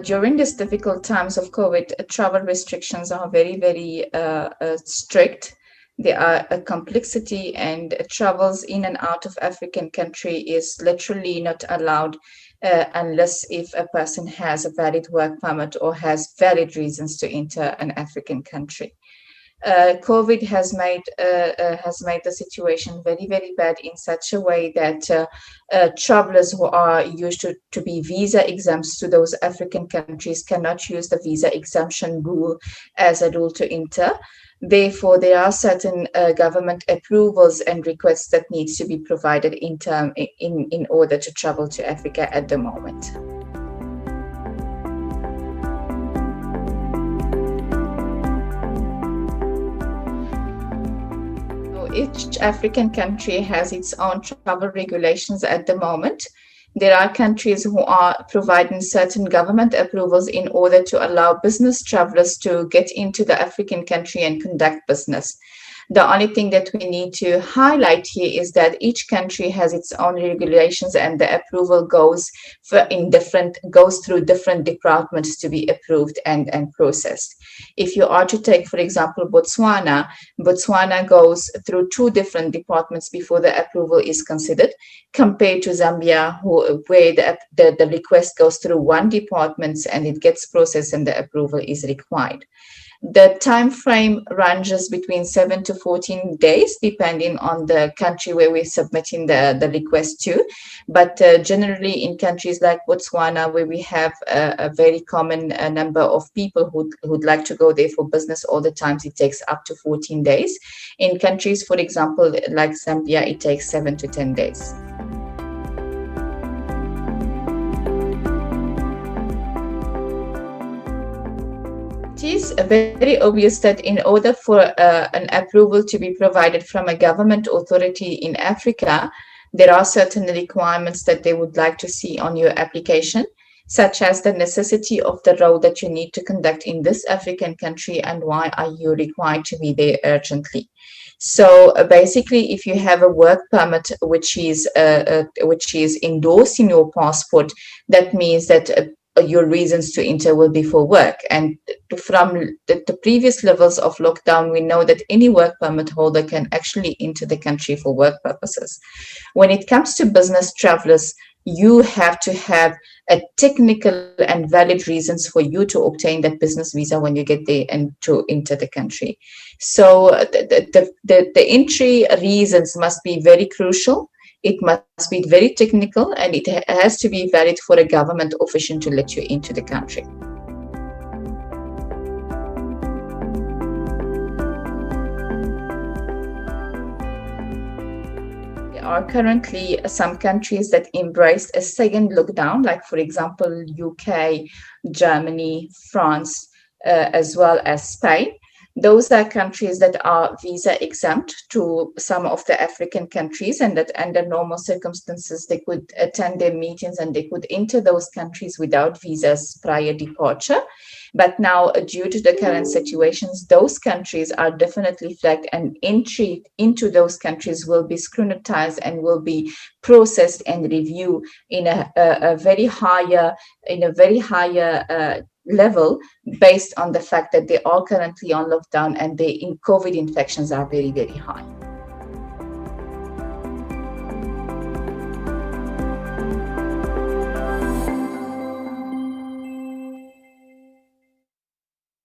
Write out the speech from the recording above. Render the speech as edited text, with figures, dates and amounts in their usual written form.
During these difficult times of COVID, travel restrictions are very, very strict. There are a complexity, and travels in and out of African country is literally not allowed unless if a person has a valid work permit or has valid reasons to enter an African country. COVID has made the situation very, very bad in such a way that travelers who are used to be visa exempts to those African countries cannot use the visa exemption rule as a rule to enter. Therefore, there are certain government approvals and requests that needs to be provided in order to travel to Africa at the moment. Each African country has its own travel regulations at the moment. There are countries who are providing certain government approvals in order to allow business travelers to get into the African country and conduct business. The only thing that we need to highlight here is that each country has its own regulations, and the approval goes through different departments to be approved and processed. If you are to take, for example, Botswana goes through two different departments before the approval is considered, compared to Zambia, where the request goes through one department and it gets processed and the approval is required. The time frame ranges between 7 to 14 days, depending on the country where we're submitting the request to. But generally, in countries like Botswana, where we have a very common number of people who'd like to go there for business all the time, it takes up to 14 days. In countries, for example, like Zambia, it takes 7 to 10 days. It is very obvious that in order for an approval to be provided from a government authority in Africa, there are certain requirements that they would like to see on your application, such as the necessity of the role that you need to conduct in this African country and why are you required to be there urgently. So basically, if you have a work permit which is endorsed in your passport, that means that your reasons to enter will be for work. And from the previous levels of lockdown, we know that any work permit holder can actually enter the country for work purposes. When it comes to business travelers, you have to have a technical and valid reasons for you to obtain that business visa when you get there and to enter the country. So the entry reasons must be very crucial. It must be very technical, and it has to be valid for a government official to let you into the country. There are currently some countries that embraced a second lockdown, like, for example, UK, Germany, France, as well as Spain. Those are countries that are visa exempt to some of the African countries, and that under normal circumstances, they could attend their meetings and they could enter those countries without visas prior departure. But now, due to the current situations, those countries are definitely flagged, and entry into those countries will be scrutinized and will be processed and reviewed in a very higher level, based on the fact that they are currently on lockdown and the COVID infections are very, very high.